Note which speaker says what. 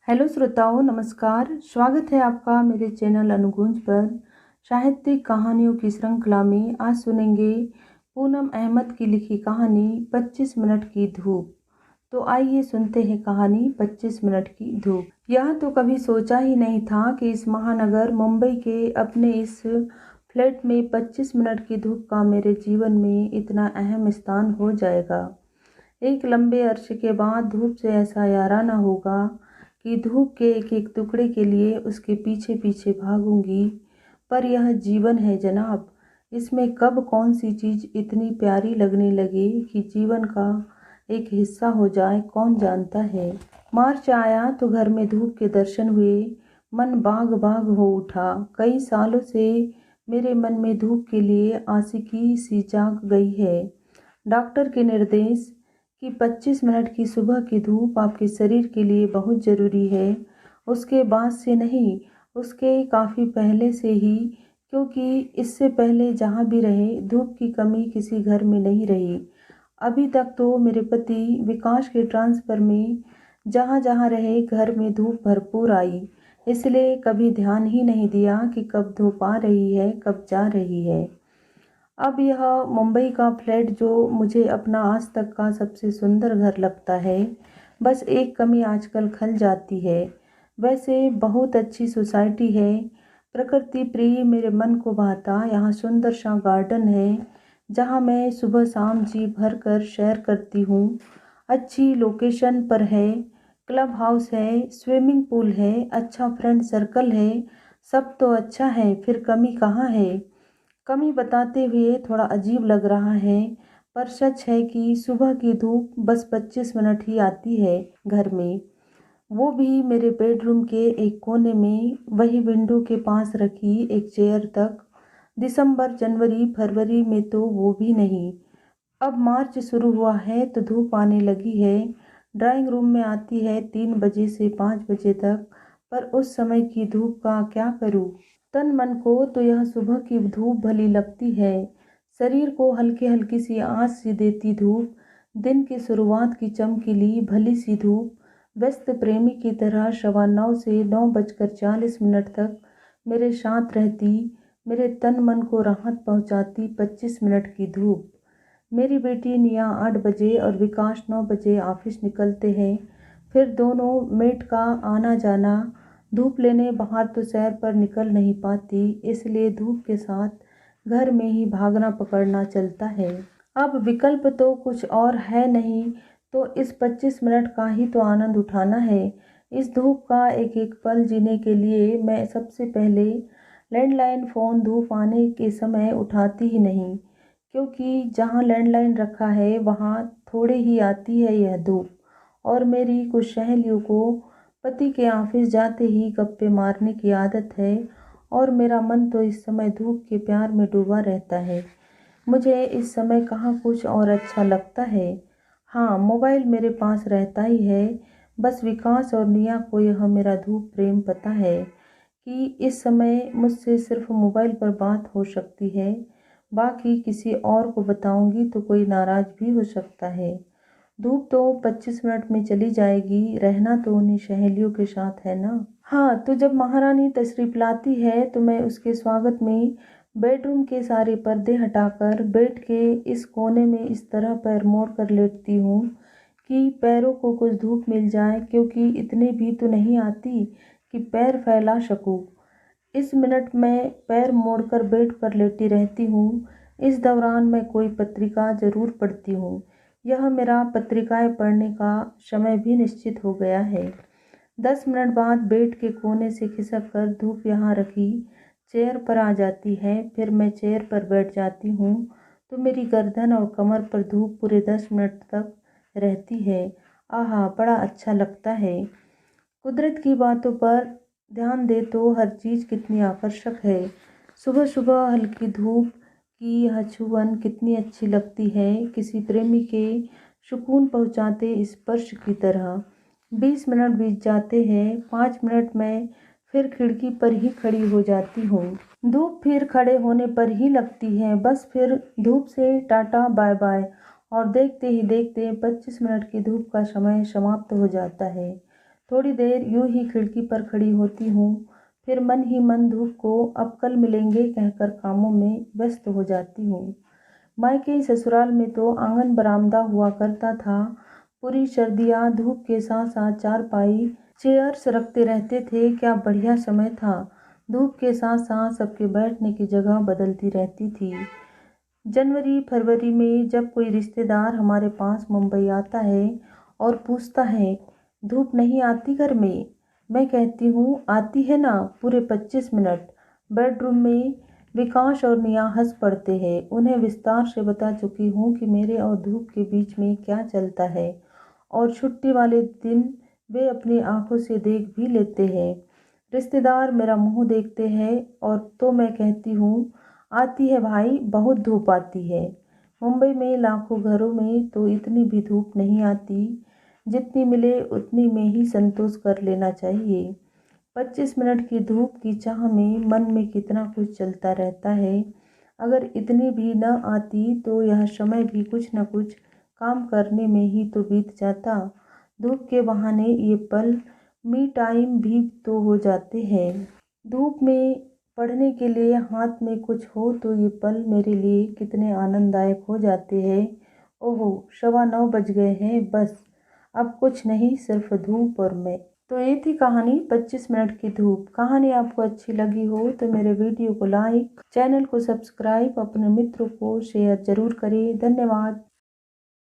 Speaker 1: Hello श्रोताओं, नमस्कार। स्वागत है आपका मेरे चैनल अनुगूंज पर। साहित्यिक कहानियों की श्रृंखला में आज सुनेंगे पूनम अहमद की लिखी कहानी 25 मिनट की धूप। तो आइए सुनते हैं कहानी 25 मिनट की धूप। यह तो कभी सोचा ही नहीं था कि इस महानगर मुंबई के अपने इस फ्लैट में 25 मिनट की धूप का मेरे जीवन में इतना अहम स्थान हो जाएगा। एक लंबे अरसे के बाद धूप से ऐसा याराना होगा कि धूप के एक एक टुकड़े के लिए उसके पीछे पीछे भागूंगी। पर यह जीवन है जनाब, इसमें कब कौन सी चीज़ इतनी प्यारी लगने लगे कि जीवन का एक हिस्सा हो जाए, कौन जानता है। मार्च आया तो घर में धूप के दर्शन हुए। मन बाग बाग हो उठा। कई सालों से मेरे मन में धूप के लिए आशिकी सी जाग गई है। डॉक्टर के निर्देश कि 25 मिनट की सुबह की धूप आपके शरीर के लिए बहुत ज़रूरी है, उसके बाद से नहीं, उसके काफ़ी पहले से ही, क्योंकि इससे पहले जहाँ भी रहे धूप की कमी किसी घर में नहीं रही। अभी तक तो मेरे पति विकास के ट्रांसफ़र में जहाँ जहाँ रहे घर में धूप भरपूर आई, इसलिए कभी ध्यान ही नहीं दिया कि कब धूप आ रही है, कब जा रही है। अब यह मुंबई का फ्लैट जो मुझे अपना आज तक का सबसे सुंदर घर लगता है, बस एक कमी आजकल खल जाती है। वैसे बहुत अच्छी सोसाइटी है, प्रकृति प्रिय, मेरे मन को भाता। यहाँ सुंदर सा गार्डन है जहाँ मैं सुबह शाम जी भर कर सैर करती हूँ। अच्छी लोकेशन पर है, क्लब हाउस है, स्विमिंग पूल है, अच्छा फ्रेंड सर्कल है। सब तो अच्छा है, फिर कमी कहाँ है। कमी बताते हुए थोड़ा अजीब लग रहा है, पर सच है कि सुबह की धूप बस 25 मिनट ही आती है घर में, वो भी मेरे बेडरूम के एक कोने में, वही विंडो के पास रखी एक चेयर तक। दिसंबर, जनवरी, फरवरी में तो वो भी नहीं। अब मार्च शुरू हुआ है तो धूप आने लगी है। ड्राइंग रूम में आती है 3 बजे से 5 बजे तक, पर उस समय की धूप का क्या करूं। तन मन को तो यह सुबह की धूप भली लगती है, शरीर को हल्की हल्की सी आँच सी देती धूप, दिन की शुरुआत की चमकीली भली सी धूप। व्यस्त प्रेमी की तरह 9:15 से 9:40 तक मेरे साथ रहती, मेरे तन मन को राहत पहुंचाती 25 मिनट की धूप। मेरी बेटी निया 8 बजे और विकास 9 बजे ऑफिस निकलते हैं, फिर दोनों मेट का आना जाना। धूप लेने बाहर तो सैर पर निकल नहीं पाती, इसलिए धूप के साथ घर में ही भागना पकड़ना चलता है। अब विकल्प तो कुछ और है नहीं, तो इस 25 मिनट का ही तो आनंद उठाना है। इस धूप का एक एक पल जीने के लिए मैं सबसे पहले लैंडलाइन फ़ोन धूप आने के समय उठाती ही नहीं, क्योंकि जहाँ लैंडलाइन रखा है वहाँ थोड़े ही आती है यह धूप। और मेरी कुछ सहेलियों को पति के ऑफिस जाते ही गप्पे मारने की आदत है, और मेरा मन तो इस समय धूप के प्यार में डूबा रहता है। मुझे इस समय कहाँ कुछ और अच्छा लगता है। हाँ, मोबाइल मेरे पास रहता ही है, बस विकास और निया को यह मेरा धूप प्रेम पता है कि इस समय मुझसे सिर्फ मोबाइल पर बात हो सकती है। बाकी किसी और को बताऊंगी तो कोई नाराज़ भी हो सकता है। धूप तो 25 मिनट में चली जाएगी, रहना तो उन्हीं सहेलियों के साथ है ना। हाँ, तो जब महारानी तशरीफ लाती है तो मैं उसके स्वागत में बेडरूम के सारे पर्दे हटाकर बेड के इस कोने में इस तरह पैर मोड़ कर लेटती हूँ कि पैरों को कुछ धूप मिल जाए, क्योंकि इतनी भी तो नहीं आती कि पैर फैला सकूँ। इस मिनट में पैर मोड़कर बेड पर लेटी रहती हूँ। इस दौरान मैं कोई पत्रिका जरूर पढ़ती हूँ। यह मेरा पत्रिकाएं पढ़ने का समय भी निश्चित हो गया है। 10 मिनट बाद बेड के कोने से खिसक कर धूप यहाँ रखी चेयर पर आ जाती है। फिर मैं चेयर पर बैठ जाती हूँ तो मेरी गर्दन और कमर पर धूप पूरे 10 मिनट तक रहती है। आहा, बड़ा अच्छा लगता है। कुदरत की बातों पर ध्यान दे तो हर चीज़ कितनी आकर्षक है। सुबह सुबह हल्की धूप की यह छुअन कितनी अच्छी लगती है, किसी प्रेमी के सुकून पहुंचाते स्पर्श की तरह। 20 मिनट बीत जाते हैं। 5 मिनट में फिर खिड़की पर ही खड़ी हो जाती हूँ। धूप फिर खड़े होने पर ही लगती है। बस फिर धूप से टाटा बाय बाय, और देखते ही देखते 25 मिनट की धूप का समय समाप्त हो जाता है। थोड़ी देर यूं ही खिड़की पर खड़ी होती हूँ, फिर मन ही मन धूप को अब कल मिलेंगे कहकर कामों में व्यस्त हो जाती हूँ। मायके ससुराल में तो आंगन बरामदा हुआ करता था। पूरी सर्दियाँ धूप के साथ साथ चारपाई चेयर्स रखते रहते थे। क्या बढ़िया समय था। धूप के साथ साथ सबके बैठने की जगह बदलती रहती थी। जनवरी फरवरी में जब कोई रिश्तेदार हमारे पास मुंबई आता है और पूछता है, धूप नहीं आती घर में? मैं कहती हूँ, आती है ना, पूरे 25 मिनट। बेडरूम में विकास और निया हंस पड़ते हैं। उन्हें विस्तार से बता चुकी हूँ कि मेरे और धूप के बीच में क्या चलता है, और छुट्टी वाले दिन वे अपनी आंखों से देख भी लेते हैं। रिश्तेदार मेरा मुंह देखते हैं और तो मैं कहती हूँ, आती है भाई, बहुत धूप आती है। मुंबई में लाखों घरों में तो इतनी भी धूप नहीं आती। जितनी मिले उतनी में ही संतोष कर लेना चाहिए। 25 मिनट की धूप की चाह में मन में कितना कुछ चलता रहता है। अगर इतनी भी न आती तो यह समय भी कुछ न कुछ काम करने में ही तो बीत जाता। धूप के बहाने ये पल मी टाइम भी तो हो जाते हैं। धूप में पढ़ने के लिए हाथ में कुछ हो तो ये पल मेरे लिए कितने आनंददायक हो जाते हैं। ओहो, 9:15 बज गए हैं। बस अब कुछ नहीं, सिर्फ धूप और मैं। तो ये थी कहानी 25 मिनट की धूप। कहानी आपको अच्छी लगी हो तो मेरे वीडियो को लाइक, चैनल को सब्सक्राइब, अपने मित्रों को शेयर जरूर करें। धन्यवाद।